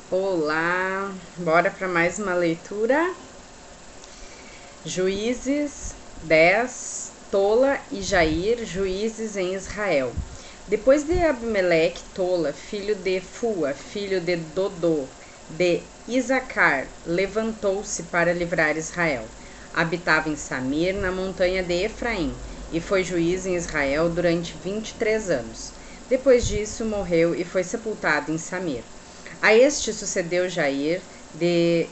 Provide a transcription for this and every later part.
Olá, bora para mais uma leitura. Juízes 10, Tola e Jair, juízes em Israel. Depois de Abimeleque, Tola, filho de Fua, filho de Dodô, de Isacar, levantou-se para livrar Israel. Habitava em Samir, na montanha de Efraim, e foi juiz em Israel durante 23 anos. Depois disso, morreu e foi sepultado em Samir. A este sucedeu Jair de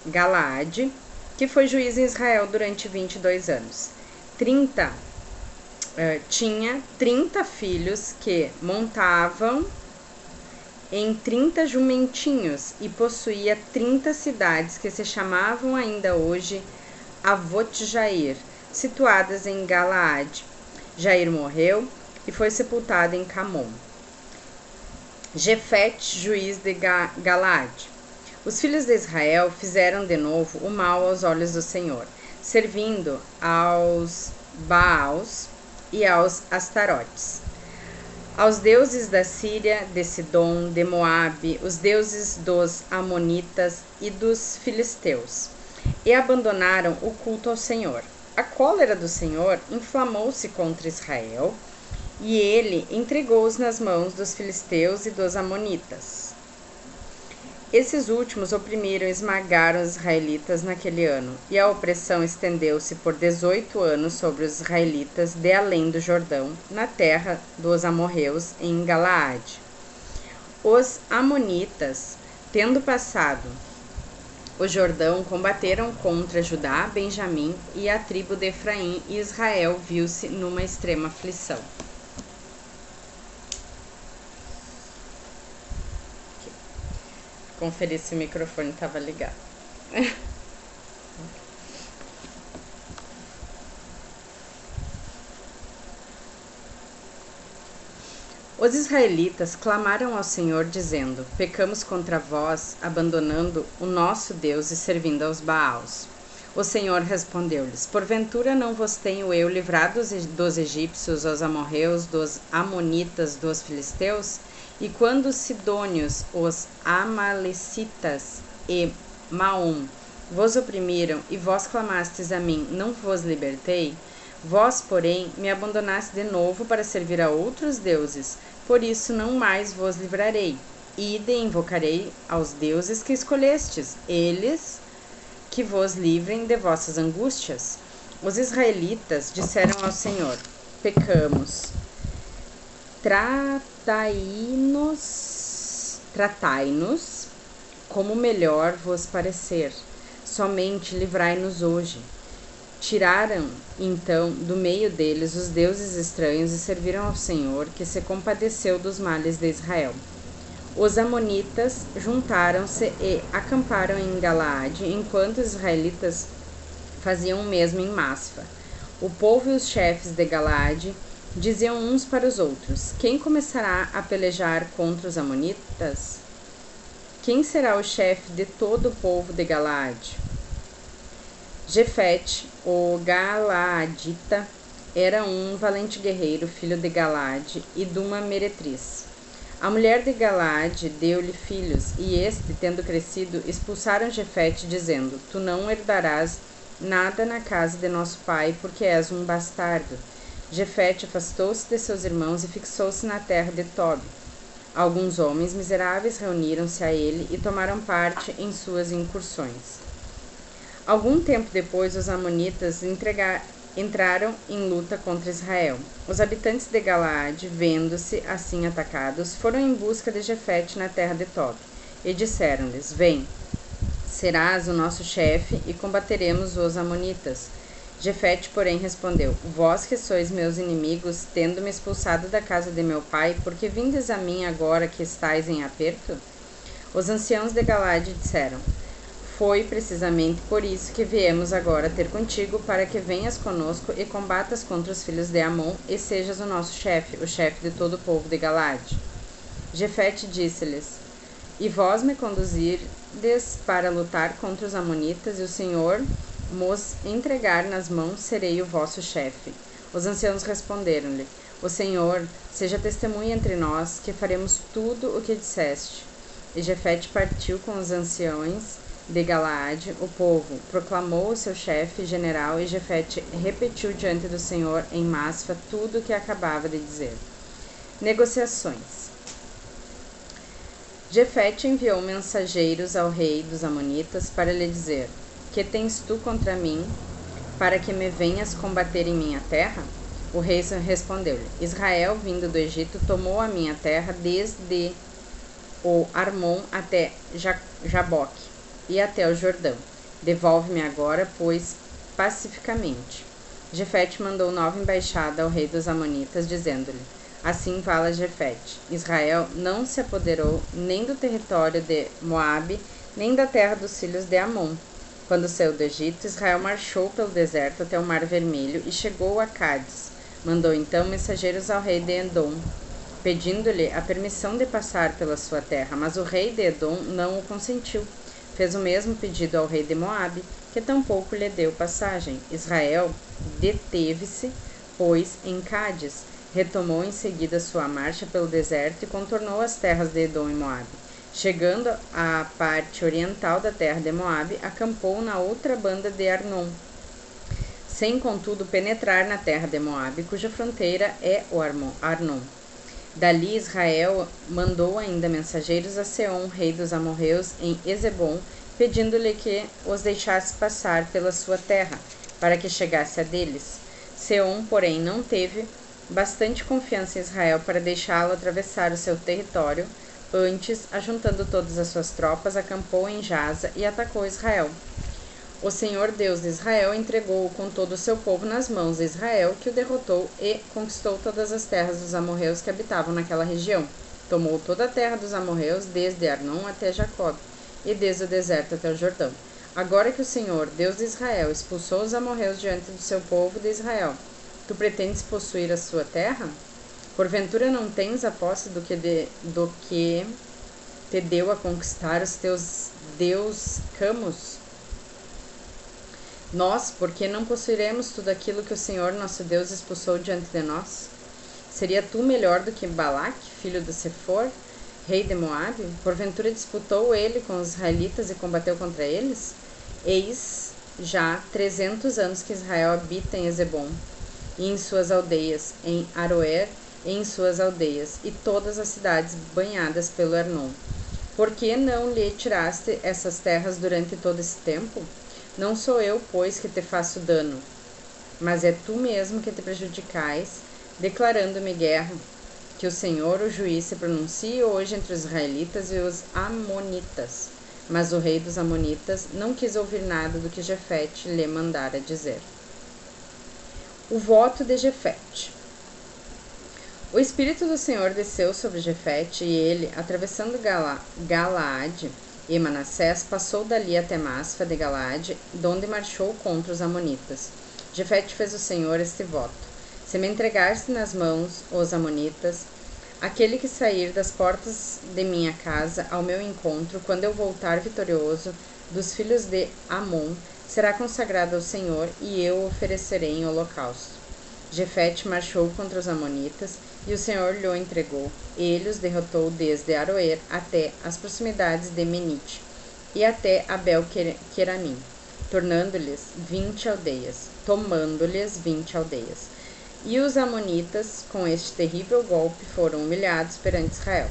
Galaade, que foi juiz em Israel durante 22 anos. Tinha 30 filhos que montavam em 30 jumentinhos e possuía 30 cidades que se chamavam ainda hoje Avot Jair, situadas em Galaade. Jair morreu e foi sepultado em Camon. Jefete, juiz de Galaade. Os filhos de Israel fizeram de novo o mal aos olhos do Senhor, servindo aos Baals e aos Astarotes, aos deuses da Síria, de Sidom, de Moabe, os deuses dos Amonitas e dos Filisteus, e abandonaram o culto ao Senhor. A cólera do Senhor inflamou-se contra Israel, e ele entregou-os nas mãos dos filisteus e dos amonitas. Esses últimos oprimiram e esmagaram os israelitas naquele ano, e a opressão estendeu-se por 18 anos sobre os israelitas de além do Jordão, na terra dos amorreus, em Galaade. Os amonitas, tendo passado o Jordão, combateram contra Judá, Benjamim e a tribo de Efraim, e Israel viu-se numa extrema aflição. Conferir se o microfone estava ligado. Os israelitas clamaram ao Senhor, dizendo: Pecamos contra vós, abandonando o nosso Deus e servindo aos Baals. O Senhor respondeu-lhes: Porventura não vos tenho eu livrado dos egípcios, os amorreus, dos amonitas, dos filisteus? E quando os sidônios, os amalecitas e Maom vos oprimiram, e vós clamastes a mim, não vos libertei? Vós, porém, me abandonastes de novo para servir a outros deuses, por isso não mais vos livrarei. Ide e invocarei aos deuses que escolhestes, eles que vos livrem de vossas angústias. Os israelitas disseram ao Senhor: Pecamos. Tratai-nos como melhor vos parecer, somente livrai-nos hoje. Tiraram, então, do meio deles os deuses estranhos e serviram ao Senhor, que se compadeceu dos males de Israel. Os amonitas juntaram-se e acamparam em Galaade, enquanto os israelitas faziam o mesmo em Masfa. O povo e os chefes de Galaade diziam uns para os outros: Quem começará a pelejar contra os amonitas? Quem será o chefe de todo o povo de Galaade? Jefete, o Galaadita, era um valente guerreiro, filho de Galaade e de uma meretriz. A mulher de Galaade deu-lhe filhos, e este, tendo crescido, expulsaram Jefete, dizendo: Tu não herdarás nada na casa de nosso pai, porque és um bastardo. Jefete afastou-se de seus irmãos e fixou-se na terra de Tob. Alguns homens miseráveis reuniram-se a ele e tomaram parte em suas incursões. Algum tempo depois, os amonitas entraram em luta contra Israel. Os habitantes de Galaade, vendo-se assim atacados, foram em busca de Jefete na terra de Tob, e disseram-lhes: Vem, serás o nosso chefe, e combateremos os amonitas. Jefete, porém, respondeu: Vós que sois meus inimigos, tendo-me expulsado da casa de meu pai, por que vindes a mim agora que estáis em aperto? Os anciãos de Galaade disseram: Foi precisamente por isso que viemos agora ter contigo, para que venhas conosco e combatas contra os filhos de Amon, e sejas o nosso chefe, o chefe de todo o povo de Galaade. Jefete disse-lhes: E vós me conduzirdes para lutar contra os amonitas, e o Senhor mos entregar nas mãos, serei o vosso chefe. Os anciãos responderam-lhe: O Senhor seja testemunha entre nós, que faremos tudo o que disseste. E Jefete partiu com os anciões de Galaade. O povo proclamou o seu chefe general, e Jefete repetiu diante do Senhor em Masfa tudo o que acabava de dizer. Negociações. Jefete enviou mensageiros ao rei dos Amonitas para lhe dizer: Que tens tu contra mim, para que me venhas combater em minha terra? O rei respondeu-lhe: Israel, vindo do Egito, tomou a minha terra desde o Armon até Jaboque e até o Jordão. Devolve-me agora, pois, pacificamente. Jefete mandou nova embaixada ao rei dos Amonitas, dizendo-lhe: Assim fala Jefete: Israel não se apoderou nem do território de Moabe, nem da terra dos filhos de Amon. Quando saiu do Egito, Israel marchou pelo deserto até o Mar Vermelho e chegou a Cádiz. Mandou então mensageiros ao rei de Edom, pedindo-lhe a permissão de passar pela sua terra, mas o rei de Edom não o consentiu. Fez o mesmo pedido ao rei de Moabe, que tampouco lhe deu passagem. Israel deteve-se, pois, em Cádiz, retomou em seguida sua marcha pelo deserto e contornou as terras de Edom e Moabe. Chegando à parte oriental da terra de Moabe, acampou na outra banda de Arnon, sem contudo penetrar na terra de Moabe, cuja fronteira é o Arnon. Dali Israel mandou ainda mensageiros a Seom, rei dos amorreus, em Ezebom, pedindo-lhe que os deixasse passar pela sua terra, para que chegasse a deles. Seom, porém, não teve bastante confiança em Israel para deixá-lo atravessar o seu território. Antes, ajuntando todas as suas tropas, acampou em Jaza e atacou Israel. O Senhor Deus de Israel entregou-o com todo o seu povo nas mãos de Israel, que o derrotou e conquistou todas as terras dos amorreus que habitavam naquela região. Tomou toda a terra dos amorreus, desde Arnon até Jacob, e desde o deserto até o Jordão. Agora que o Senhor, Deus de Israel, expulsou os amorreus diante do seu povo de Israel, tu pretendes possuir a sua terra? Porventura não tens a posse do que te deu a conquistar os teus Deus Camos? Nós, por que não possuiremos tudo aquilo que o Senhor nosso Deus expulsou diante de nós? Seria tu melhor do que Balaque, filho de Sefor, rei de Moabe? Porventura disputou ele com os israelitas e combateu contra eles? Eis já 300 anos que Israel habita em Ezebom, e em suas aldeias, em Aroer e em suas aldeias, e todas as cidades banhadas pelo Arnon. Por que não lhe tiraste essas terras durante todo esse tempo? Não sou eu, pois, que te faço dano, mas é tu mesmo que te prejudicais, declarando-me guerra. Que o Senhor, o juiz, se pronuncie hoje entre os israelitas e os amonitas. Mas o rei dos amonitas não quis ouvir nada do que Jefete lhe mandara dizer. O voto de Jefete. O Espírito do Senhor desceu sobre Jefete, e ele, atravessando Galaade e Manassés, passou dali até Masfa de Galaade, donde marchou contra os amonitas. Jefete fez o Senhor este voto: Se me entregaste nas mãos os amonitas, aquele que sair das portas de minha casa ao meu encontro, quando eu voltar vitorioso dos filhos de Amon, será consagrado ao Senhor, e eu o oferecerei em holocausto. Jefete marchou contra os amonitas, e o Senhor lhe o entregou. Ele os derrotou desde Aroer até as proximidades de Menite, e até Abel-Queramim, tomando-lhes 20 aldeias. E os amonitas, com este terrível golpe, foram humilhados perante Israel.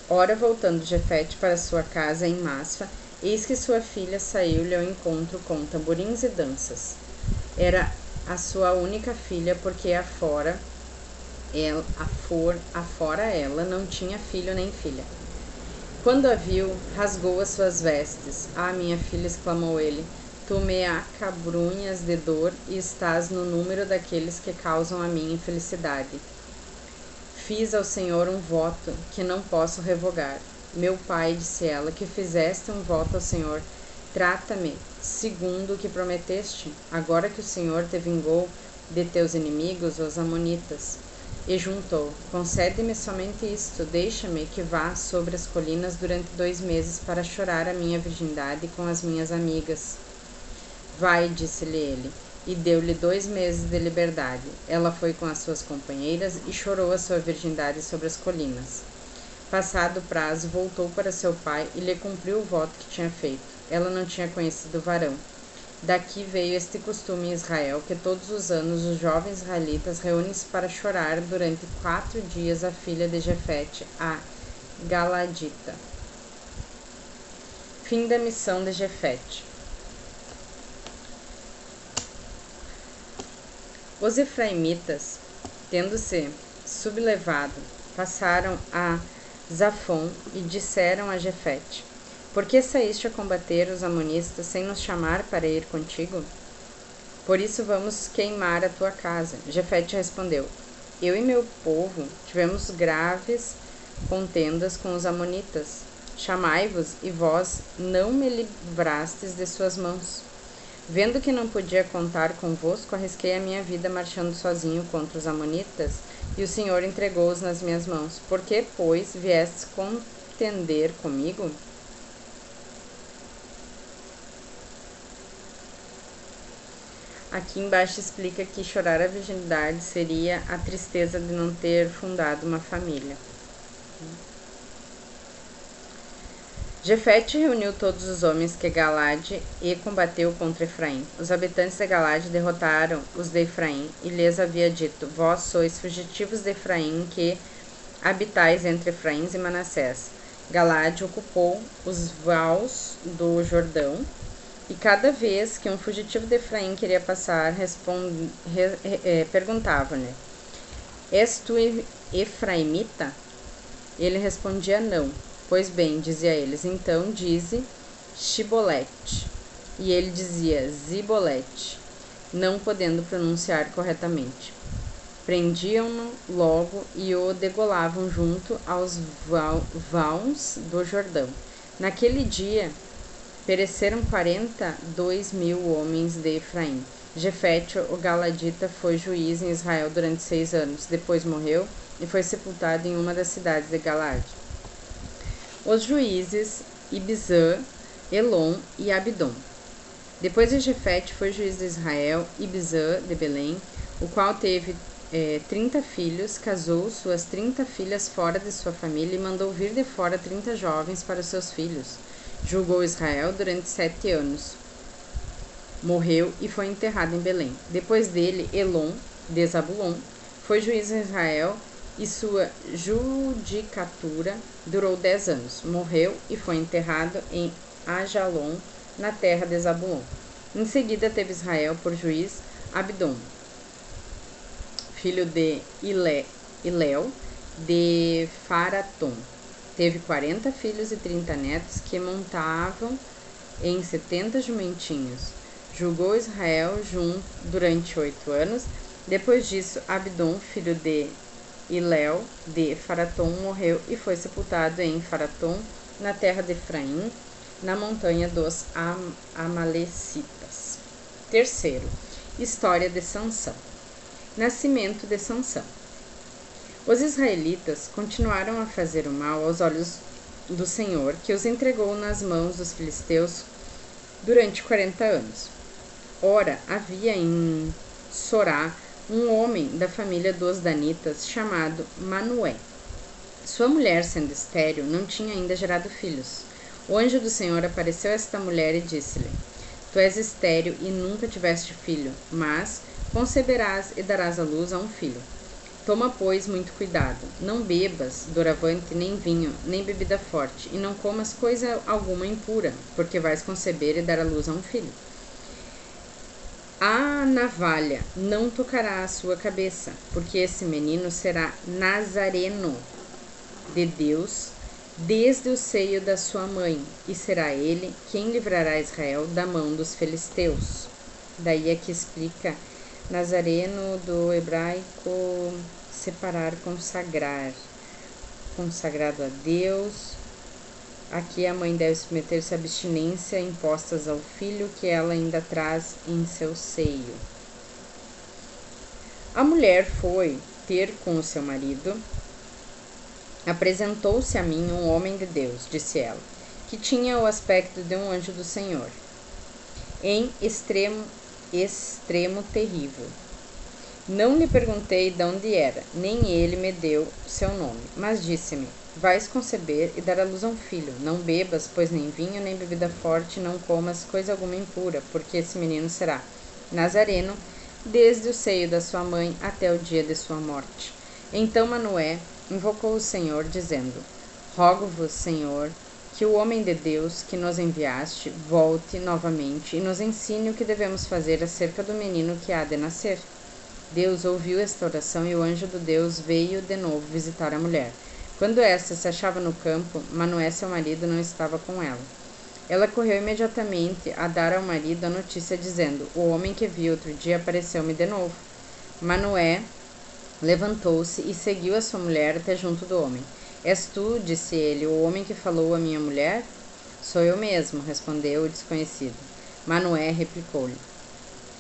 Ora, voltando Jefete para sua casa em Masfa, eis que sua filha saiu-lhe ao encontro com tamborins e danças. Era a sua única filha, porque afora ela não tinha filho nem filha. Quando a viu, rasgou as suas vestes. Ah, minha filha, exclamou ele, tu me acabrunhas de dor e estás no número daqueles que causam a minha infelicidade. Fiz ao Senhor um voto que não posso revogar. Meu pai, disse ela, que fizeste um voto ao Senhor, trata-me segundo o que prometeste, agora que o Senhor te vingou de teus inimigos, os amonitas. E juntou: concede-me somente isto, deixa-me que vá sobre as colinas durante 2 meses para chorar a minha virgindade com as minhas amigas. Vai, disse-lhe ele, e deu-lhe 2 meses de liberdade. Ela foi com as suas companheiras e chorou a sua virgindade sobre as colinas. Passado o prazo, voltou para seu pai e lhe cumpriu o voto que tinha feito. Ela não tinha conhecido o varão. Daqui veio este costume em Israel, que todos os anos os jovens israelitas reúnem-se para chorar durante 4 dias a filha de Jefete, a Galadita. Fim da missão de Jefete. Os efraimitas, tendo-se sublevado, passaram a Zafon e disseram a Jefete: Por que saíste a combater os amonistas sem nos chamar para ir contigo? Por isso vamos queimar a tua casa. Jefete respondeu: Eu e meu povo tivemos graves contendas com os amonitas. Chamai-vos, e vós não me livrastes de suas mãos. Vendo que não podia contar convosco, arrisquei a minha vida marchando sozinho contra os amonitas, e o Senhor entregou-os nas minhas mãos. Por que, pois, viestes contender comigo? Aqui embaixo explica que chorar a virgindade seria a tristeza de não ter fundado uma família. Jefete reuniu todos os homens que Galade e combateu contra Efraim. Os habitantes de Galade derrotaram os de Efraim e lhes havia dito: Vós sois fugitivos de Efraim que habitais entre Efraim e Manassés. Galade ocupou os vales do Jordão e cada vez que um fugitivo de Efraim queria passar, perguntavam-lhe: És tu efraimita? Ele respondia: Não. Pois bem, dizia eles, então dize Shibolete. E ele dizia Zibolete, não podendo pronunciar corretamente. Prendiam-no logo e o degolavam junto aos vãos do Jordão. Naquele dia, pereceram 42.000 homens de Efraim. Jefete, o Galadita, foi juiz em Israel durante 6 anos. Depois morreu e foi sepultado em uma das cidades de Galade. Os juízes Ibzã, Elon e Abdom. Depois de Jefete foi juiz de Israel, Ibzã de Belém, o qual teve 30 filhos, casou suas 30 filhas fora de sua família e mandou vir de fora 30 jovens para seus filhos. Julgou Israel durante 7 anos. Morreu e foi enterrado em Belém. Depois dele, Elon, de Zabulon, foi juiz em Israel e sua judicatura durou 10 anos. Morreu e foi enterrado em Ajalon, na terra de Zabulon. Em seguida teve Israel por juiz Abdom, filho de Iléu, de Faratom. Teve 40 filhos e 30 netos que montavam em 70 jumentinhos. Julgou Israel durante 8 anos. Depois disso, Abdom, filho de Iléu, de Faratom, morreu e foi sepultado em Faratom, na terra de Efraim, na montanha dos Amalecitas. Terceiro, história de Sansão. Nascimento de Sansão. Os israelitas continuaram a fazer o mal aos olhos do Senhor, que os entregou nas mãos dos filisteus durante 40 anos. Ora, havia em Sorá um homem da família dos danitas chamado Manoé. Sua mulher, sendo estéril, não tinha ainda gerado filhos. O anjo do Senhor apareceu a esta mulher e disse-lhe: Tu és estéril e nunca tiveste filho, mas conceberás e darás à luz a um filho. Toma, pois, muito cuidado. Não bebas doravante nem vinho, nem bebida forte, e não comas coisa alguma impura, porque vais conceber e dar à luz a um filho. A navalha não tocará a sua cabeça, porque esse menino será nazareno de Deus desde o seio da sua mãe, e será ele quem livrará Israel da mão dos filisteus. Daí é que explica nazareno do hebraico separar, consagrar, consagrado a Deus. Aqui a mãe deve submeter-se à abstinência impostas ao filho que ela ainda traz em seu seio. A mulher foi ter com o seu marido. Apresentou-se a mim um homem de Deus, disse ela, que tinha o aspecto de um anjo do Senhor, em extremo terrível. Não lhe perguntei de onde era, nem ele me deu seu nome, mas disse-me: vais conceber e dar à luz a um filho. Não bebas, pois nem vinho, nem bebida forte, não comas coisa alguma impura, porque esse menino será nazareno, desde o seio da sua mãe até o dia de sua morte. Então Manoé invocou o Senhor, dizendo: Rogo-vos, Senhor, que o homem de Deus que nos enviaste volte novamente e nos ensine o que devemos fazer acerca do menino que há de nascer. Deus ouviu esta oração e o anjo do Deus veio de novo visitar a mulher. Quando esta se achava no campo, Manoé, seu marido, não estava com ela. Ela correu imediatamente a dar ao marido a notícia, dizendo: O homem que vi outro dia apareceu-me de novo. Manoé levantou-se e seguiu a sua mulher até junto do homem. És tu, disse ele, o homem que falou à minha mulher? Sou eu mesmo, respondeu o desconhecido. Manoé replicou-lhe: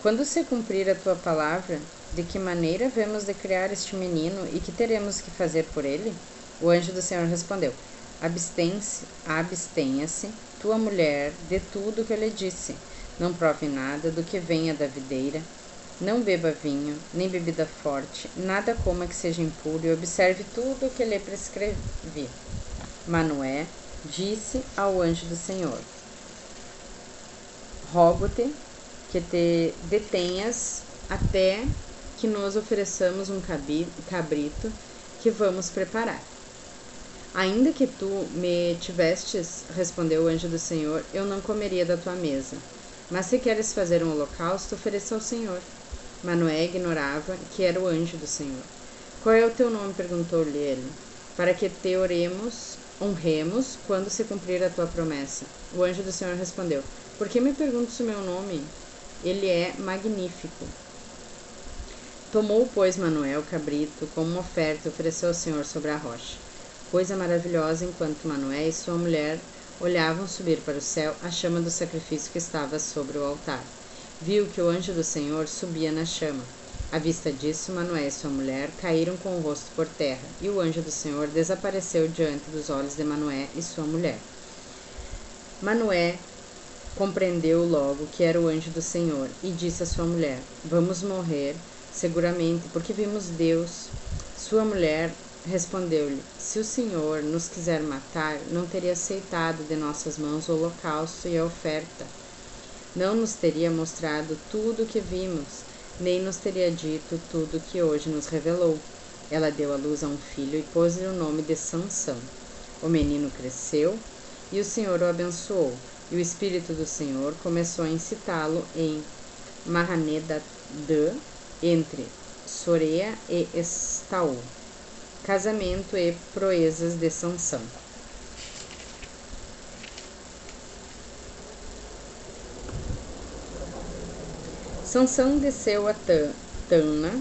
Quando se cumprir a tua palavra, de que maneira havemos de criar este menino e que teremos que fazer por ele? O anjo do Senhor respondeu: abstenha-se, tua mulher, de tudo que eu lhe disse. Não prove nada do que venha da videira. Não beba vinho, nem bebida forte, nada coma que seja impuro, e observe tudo o que lhe prescrevi. Manoé disse ao anjo do Senhor: Rogo-te que te detenhas até que nos ofereçamos um cabrito que vamos preparar. Ainda que tu me tivestes, respondeu o anjo do Senhor, eu não comeria da tua mesa. Mas se queres fazer um holocausto, ofereça ao Senhor. Manoé ignorava que era o anjo do Senhor. Qual é o teu nome? Perguntou-lhe ele, para que te honremos quando se cumprir a tua promessa. O anjo do Senhor respondeu: Por que me perguntas o meu nome? Ele é magnífico. Tomou, pois, Manoé o cabrito como uma oferta e ofereceu ao Senhor sobre a rocha. Coisa maravilhosa, enquanto Manoé e sua mulher olhavam subir para o céu a chama do sacrifício que estava sobre o altar. Viu que o anjo do Senhor subia na chama. À vista disso, Manoé e sua mulher caíram com o rosto por terra, e o anjo do Senhor desapareceu diante dos olhos de Manoé e sua mulher. Manoé compreendeu logo que era o anjo do Senhor e disse à sua mulher: Vamos morrer, seguramente, porque vimos Deus. Sua mulher respondeu-lhe: Se o Senhor nos quiser matar, não teria aceitado de nossas mãos o holocausto e a oferta. Não nos teria mostrado tudo o que vimos, nem nos teria dito tudo o que hoje nos revelou. Ela deu à luz a um filho e pôs-lhe o nome de Sansão. O menino cresceu e o Senhor o abençoou, e o Espírito do Senhor começou a incitá-lo em Mahanedã, entre Soreia e Estaú. Casamento e proezas de Sansão. Sansão desceu a Tâna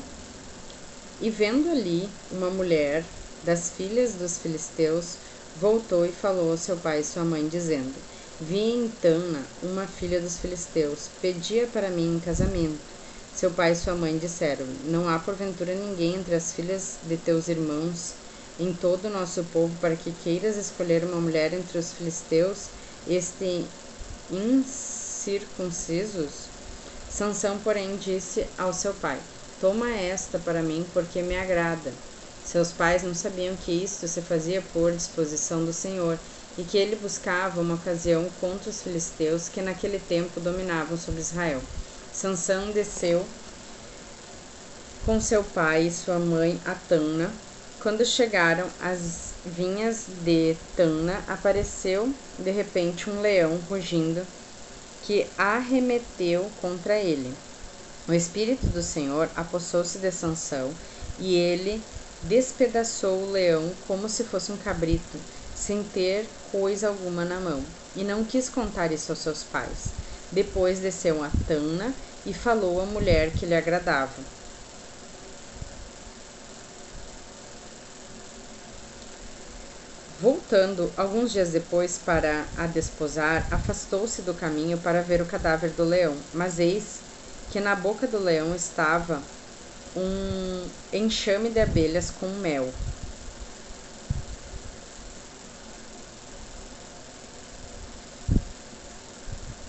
e, vendo ali uma mulher das filhas dos filisteus, voltou e falou a seu pai e sua mãe, dizendo: Vi em Tâna uma filha dos filisteus, pedia para mim em casamento. Seu pai e sua mãe disseram: Não há porventura ninguém entre as filhas de teus irmãos em todo o nosso povo para que queiras escolher uma mulher entre os filisteus, incircuncisos? Sansão, porém, disse ao seu pai: Toma esta para mim, porque me agrada. Seus pais não sabiam que isto se fazia por disposição do Senhor, e que ele buscava uma ocasião contra os filisteus que naquele tempo dominavam sobre Israel. Sansão desceu com seu pai e sua mãe a Tâna. Quando chegaram às vinhas de Tâna, apareceu de repente um leão rugindo, que arremeteu contra ele. O Espírito do Senhor apossou-se de Sansão, e ele despedaçou o leão como se fosse um cabrito, sem ter coisa alguma na mão, e não quis contar isso aos seus pais. Depois desceu a Tâna e falou à mulher que lhe agradava. Voltando alguns dias depois para a desposar, afastou-se do caminho para ver o cadáver do leão, mas eis que na boca do leão estava um enxame de abelhas com mel.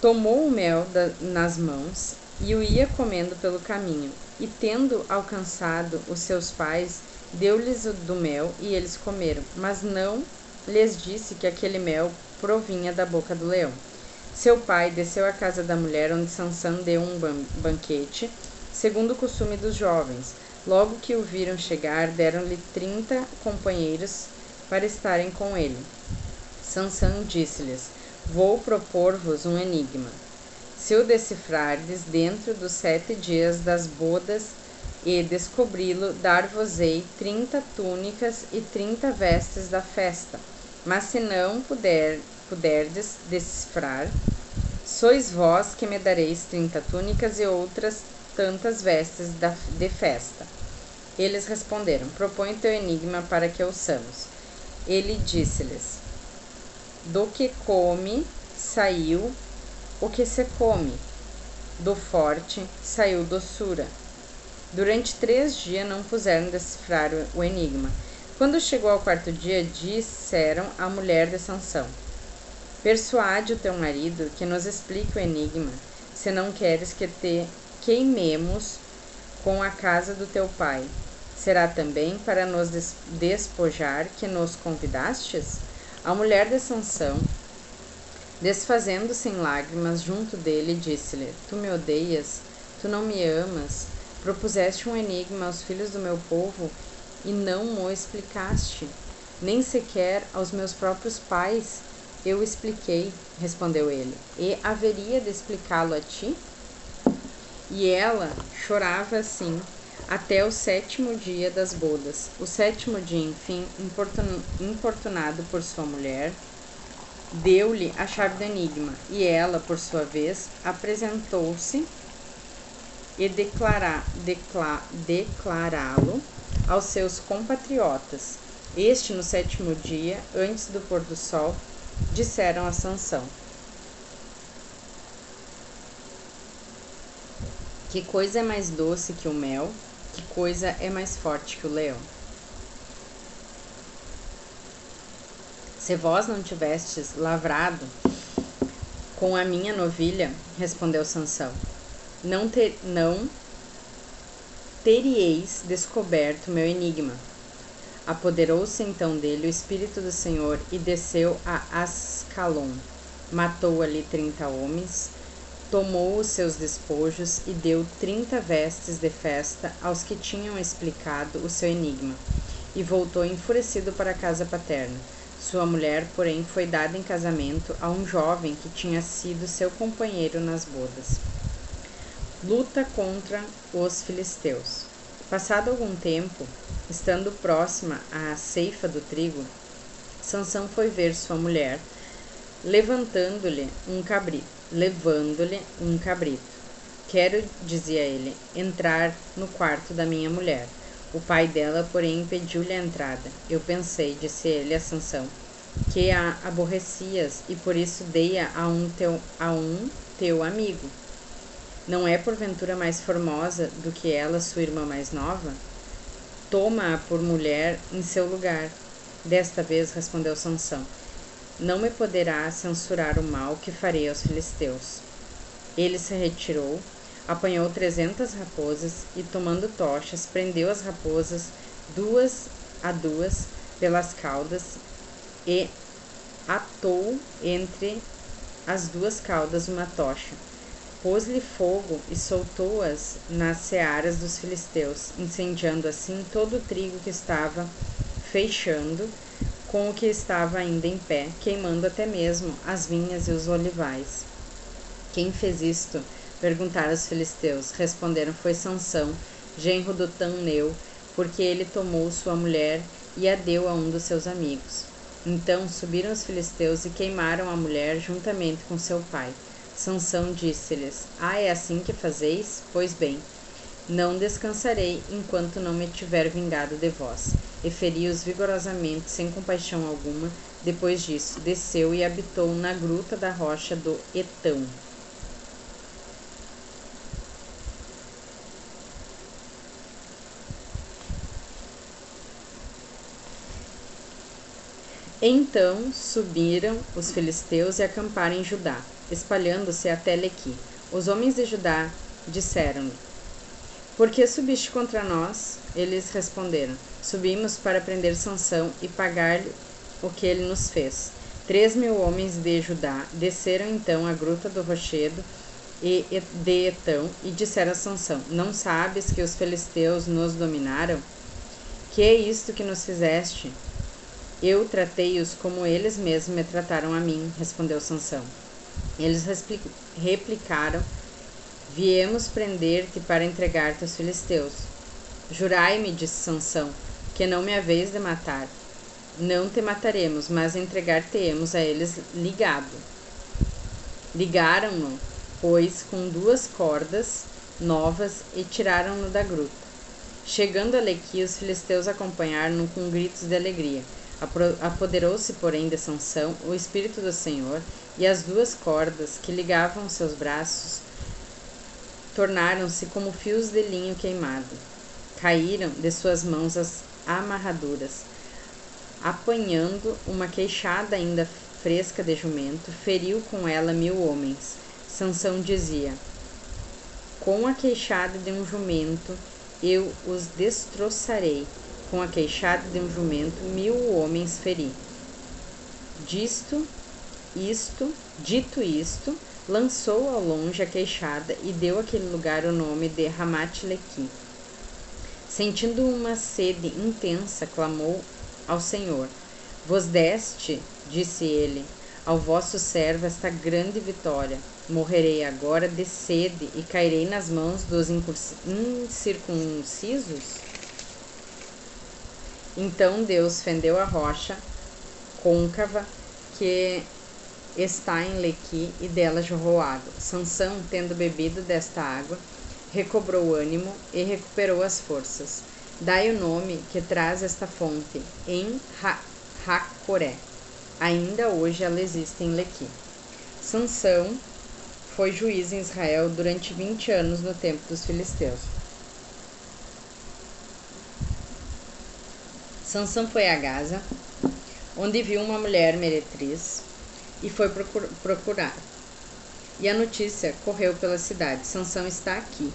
Tomou o mel nas mãos e o ia comendo pelo caminho, e tendo alcançado os seus pais, deu-lhes do mel e eles comeram, mas não lhes disse que aquele mel provinha da boca do leão. Seu pai desceu à casa da mulher, onde Sansão deu um banquete, segundo o costume dos jovens. Logo que o viram chegar, deram-lhe 30 companheiros para estarem com ele. Sansão disse-lhes: Vou propor-vos um enigma. Se o decifrardes dentro dos 7 dias das bodas e descobri-lo, dar-vos-ei 30 túnicas e 30 vestes da festa. Mas se não puderdes decifrar, sois vós que me dareis 30 túnicas e outras tantas vestes de festa. Eles responderam: Propõe teu enigma para que ouçamos. Ele disse-lhes: Do que come saiu o que se come, do forte saiu doçura. Durante 3 dias não puseram decifrar o enigma. Quando chegou ao 4º dia, disseram à mulher de Sansão: Persuade o teu marido que nos explique o enigma, se não queres que te queimemos com a casa do teu pai. Será também para nos despojar que nos convidastes? A mulher de Sansão, desfazendo-se em lágrimas junto dele, disse-lhe: Tu me odeias? Tu não me amas? Propuseste um enigma aos filhos do meu povo e não o explicaste, nem sequer aos meus próprios pais eu expliquei, respondeu ele, e haveria de explicá-lo a ti? E ela chorava assim até o 7º dia das bodas. O 7º dia, enfim, importunado por sua mulher, deu-lhe a chave do enigma, e ela, por sua vez, apresentou-se e declará-lo aos seus compatriotas. Este, no 7º dia, antes do pôr do sol, disseram a Sansão: Que coisa é mais doce que o mel? Que coisa é mais forte que o leão? Se vós não tivestes lavrado com a minha novilha, respondeu Sansão, não teríeis descoberto meu enigma. Apoderou-se então dele o Espírito do Senhor e desceu a Ascalon. Matou ali 30 homens, tomou os seus despojos e deu 30 vestes de festa aos que tinham explicado o seu enigma, e voltou enfurecido para a casa paterna. Sua mulher, porém, foi dada em casamento a um jovem que tinha sido seu companheiro nas bodas. Luta contra os filisteus. Passado algum tempo, estando próxima à ceifa do trigo, Sansão foi ver sua mulher, levando-lhe um cabrito. Quero, dizia ele, entrar no quarto da minha mulher. O pai dela, porém, impediu-lhe a entrada. Eu pensei, disse ele a Sansão, que a aborrecias e por isso dei-a a um teu amigo. Não é porventura mais formosa do que ela, sua irmã mais nova? Toma-a por mulher em seu lugar. Desta vez respondeu Sansão: Não me poderá censurar o mal que farei aos filisteus. Ele se retirou, apanhou 300 raposas e, tomando tochas, prendeu as raposas 2 a 2 pelas caudas e atou entre as 2 caudas uma tocha. Pôs-lhe fogo e soltou-as nas searas dos filisteus, incendiando assim todo o trigo que estava feixando com o que estava ainda em pé, queimando até mesmo as vinhas e os olivais. Quem fez isto? Perguntaram os filisteus. Responderam: Foi Sansão, genro do Taneu, porque ele tomou sua mulher e a deu a um dos seus amigos. Então subiram os filisteus e queimaram a mulher juntamente com seu pai. Sansão disse-lhes: é assim que fazeis? Pois bem, não descansarei enquanto não me tiver vingado de vós. E feri-os vigorosamente, sem compaixão alguma. Depois disso, desceu e habitou na gruta da rocha do Etão. Então subiram os filisteus e acamparam em Judá, espalhando-se até Lequi. Os homens de Judá disseram-lhe: Por que subiste contra nós? Eles responderam: Subimos para prender Sansão e pagar-lhe o que ele nos fez. 3.000 homens de Judá desceram então a gruta do rochedo de Etão e disseram a Sansão: Não sabes que os filisteus nos dominaram? Que é isto que nos fizeste? Eu tratei-os como eles mesmos me trataram a mim, respondeu Sansão. Eles replicaram: Viemos prender-te para entregar-te aos filisteus. Jurai-me, disse Sansão, que não me haveis de matar. Não te mataremos, mas entregar-te-emos a eles ligado. Ligaram-no, pois, com 2 cordas novas e tiraram-no da gruta. Chegando a Lequi, os filisteus acompanharam-no com gritos de alegria. Apoderou-se, porém, de Sansão o Espírito do Senhor, e as 2 cordas que ligavam seus braços tornaram-se como fios de linho queimado. Caíram de suas mãos as amarraduras. Apanhando uma queixada ainda fresca de jumento, feriu com ela 1.000 homens. Sansão dizia: Com a queixada de um jumento eu os destroçarei. Com a queixada de um jumento 1.000 homens feri. Dito isto, lançou ao longe a queixada e deu àquele lugar o nome de Ramath-Lequi. Sentindo uma sede intensa, clamou ao Senhor. Vos deste, disse ele, ao vosso servo esta grande vitória. Morrerei agora de sede e cairei nas mãos dos incircuncisos? Então Deus fendeu a rocha côncava que está em Lequi e dela jorrou água. Sansão, tendo bebido desta água, recobrou o ânimo e recuperou as forças. Dai o nome que traz esta fonte, em Hacoré. Ainda hoje ela existe em Lequi. Sansão foi juiz em Israel durante 20 anos no tempo dos filisteus. Sansão foi a Gaza, onde viu uma mulher meretriz e foi procurar. E a notícia correu pela cidade: Sansão está aqui.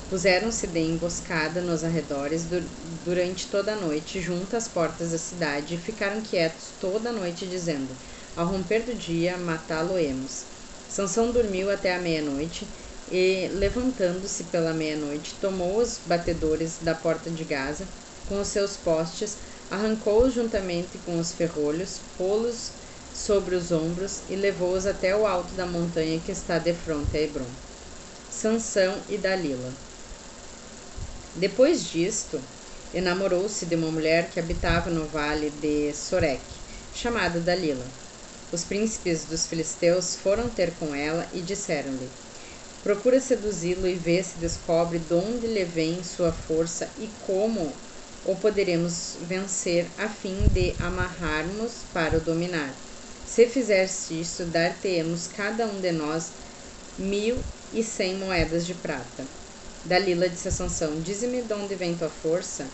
Puseram-se de emboscada nos arredores durante toda a noite, junto às portas da cidade, e ficaram quietos toda a noite, dizendo: Ao romper do dia, matá-lo-emos. Sansão dormiu até a meia-noite, e, levantando-se pela meia-noite, tomou os batedores da porta de Gaza, com os seus postes, arrancou-os juntamente com os ferrolhos, pô-los sobre os ombros e levou-os até o alto da montanha que está defronte a Hebrom. Sansão e Dalila. Depois disto, enamorou-se de uma mulher que habitava no vale de Sorek, chamada Dalila. Os príncipes dos filisteus foram ter com ela e disseram-lhe: Procura seduzi-lo e vê se descobre de onde lhe vem sua força e como o poderemos vencer a fim de amarrarmos para o dominar. Se fizeres isso, dar-te-emos cada um de nós 1.100 moedas de prata. Dalila disse a Sansão: Dize-me de onde vem tua força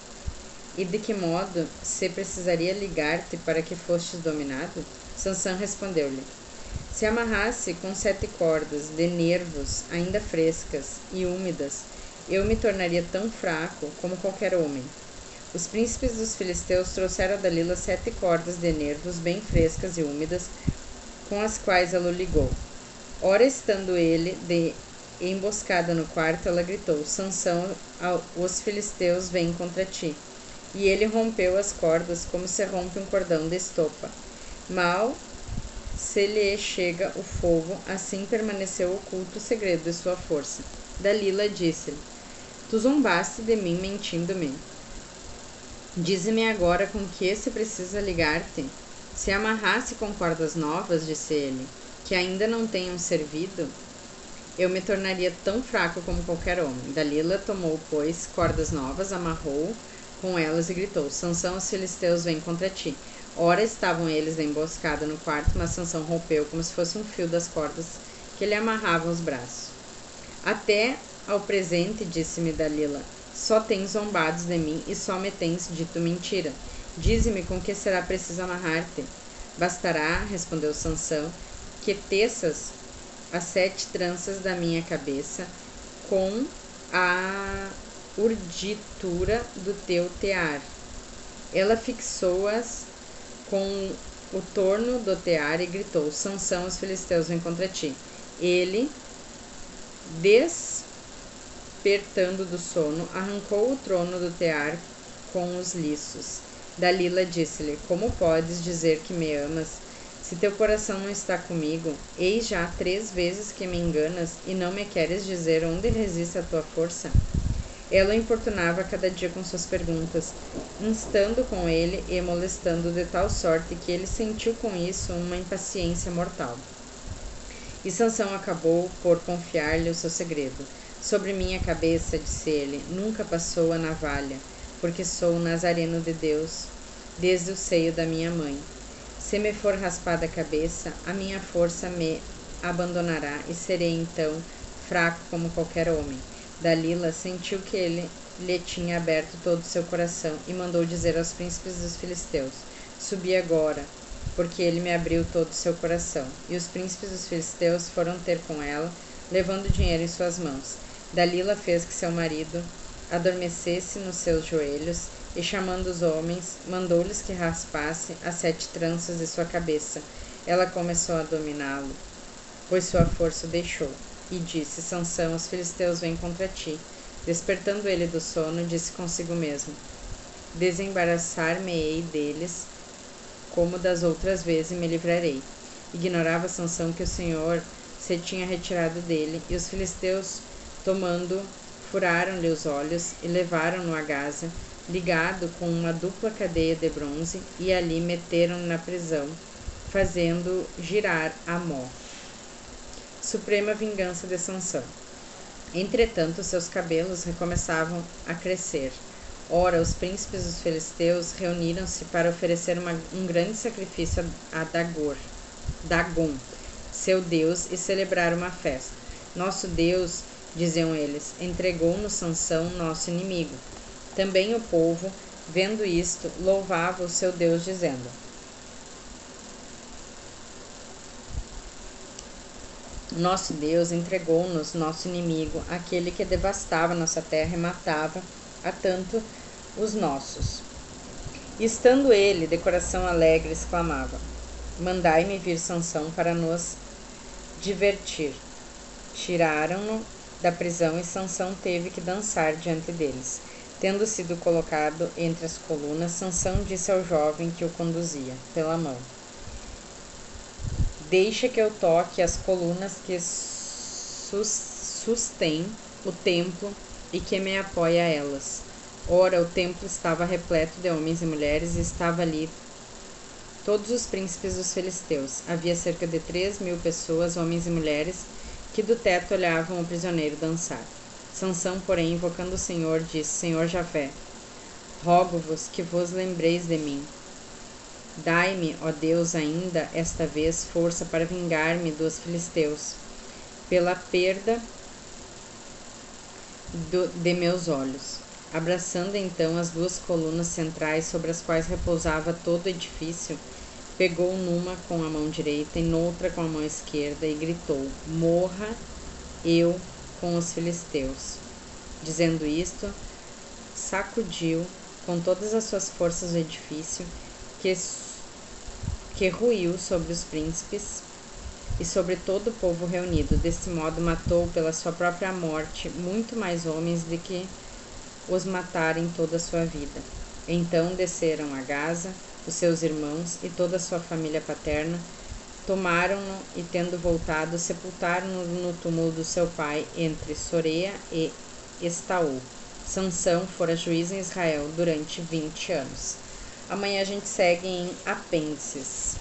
e de que modo se precisaria ligar-te para que fostes dominado? Sansão respondeu-lhe: Se amarrasse com 7 cordas de nervos ainda frescas e úmidas, eu me tornaria tão fraco como qualquer homem. Os príncipes dos filisteus trouxeram a Dalila 7 cordas de nervos bem frescas e úmidas, com as quais ela o ligou. Ora, estando ele de emboscada no quarto, ela gritou: Sansão, os filisteus vêm contra ti. E ele rompeu as cordas como se rompe um cordão de estopa. Mal se lhe chega o fogo, assim permaneceu oculto o segredo de sua força. Dalila disse-lhe: Tu zombaste de mim mentindo-me. Dize-me agora com que se precisa ligar-te. Se amarrasse com cordas novas, disse ele, que ainda não tenham servido, eu me tornaria tão fraco como qualquer homem. Dalila tomou, pois, cordas novas, amarrou com elas e gritou: Sansão, os filisteus vêm contra ti. Ora estavam eles emboscados no quarto, mas Sansão rompeu como se fosse um fio das cordas que lhe amarravam os braços. Até ao presente, disse-me Dalila, só tens zombados de mim e só me tens dito mentira. Dize-me com que será preciso amarrar-te. Bastará, respondeu Sansão, que teças as 7 tranças da minha cabeça com a urditura do teu tear. Ela fixou-as com o torno do tear e gritou: Sansão, os filisteus vêm contra ti. Ele, despertando do sono, arrancou o trono do tear com os liços. Dalila disse-lhe: Como podes dizer que me amas, se teu coração não está comigo? Eis já 3 vezes que me enganas, e não me queres dizer onde resiste a tua força? Ela o importunava cada dia com suas perguntas, instando com ele e molestando de tal sorte que ele sentiu com isso uma impaciência mortal. E Sansão acabou por confiar-lhe o seu segredo. Sobre minha cabeça, disse ele, nunca passou a navalha, porque sou nazareno de Deus, desde o seio da minha mãe. Se me for raspada a cabeça, a minha força me abandonará e serei então fraco como qualquer homem. Dalila sentiu que ele lhe tinha aberto todo o seu coração e mandou dizer aos príncipes dos filisteus: Subi agora, porque ele me abriu todo o seu coração. E os príncipes dos filisteus foram ter com ela, levando dinheiro em suas mãos. Dalila fez que seu marido adormecesse nos seus joelhos e, chamando os homens, mandou-lhes que raspasse as 7 tranças de sua cabeça. Ela começou a dominá-lo, pois sua força o deixou. E disse: Sansão, os filisteus vêm contra ti. Despertando ele do sono, disse consigo mesmo: Desembaraçar-me-ei deles, como das outras vezes, e me livrarei. Ignorava Sansão que o Senhor se tinha retirado dele, e os filisteus, tomando, furaram-lhe os olhos e levaram-no a Gaza, ligado com uma dupla cadeia de bronze, e ali meteram-no na prisão, fazendo girar a mó. Suprema vingança de Sansão. Entretanto, seus cabelos recomeçavam a crescer. Ora, os príncipes dos filisteus reuniram-se para oferecer um grande sacrifício a Dagom, seu deus, e celebrar uma festa. Nosso Deus, diziam eles, entregou-nos Sansão, nosso inimigo. Também o povo, vendo isto, louvava o seu Deus, dizendo: Nosso Deus entregou-nos nosso inimigo, aquele que devastava nossa terra e matava a tanto os nossos. Estando ele de coração alegre, exclamava: Mandai-me vir Sansão para nos divertir. Tiraram-no da prisão e Sansão teve que dançar diante deles. Tendo sido colocado entre as colunas, Sansão disse ao jovem que o conduzia pela mão: Deixa que eu toque as colunas que sustêm o templo e que me apoie a elas. Ora, o templo estava repleto de homens e mulheres, e estava ali todos os príncipes dos filisteus. Havia cerca de 3.000 pessoas, homens e mulheres, que do teto olhavam o prisioneiro dançar. Sansão, porém, invocando o Senhor, disse: Senhor Javé, rogo-vos que vos lembreis de mim. Dai-me, ó Deus, ainda esta vez força para vingar-me dos filisteus, pela perda de meus olhos. Abraçando então as 2 colunas centrais sobre as quais repousava todo o edifício, pegou numa com a mão direita e noutra com a mão esquerda e gritou: Morra eu com os filisteus. Dizendo isto, sacudiu com todas as suas forças o edifício, que ruiu sobre os príncipes e sobre todo o povo reunido. Deste modo matou pela sua própria morte muito mais homens do que os matara em toda a sua vida. Então desceram a Gaza os seus irmãos e toda a sua família paterna, tomaram-no e, tendo voltado, sepultaram-no no túmulo do seu pai entre Soreia e Estaú. Sansão fora juiz em Israel durante 20 anos. Amanhã a gente segue em Apêndices.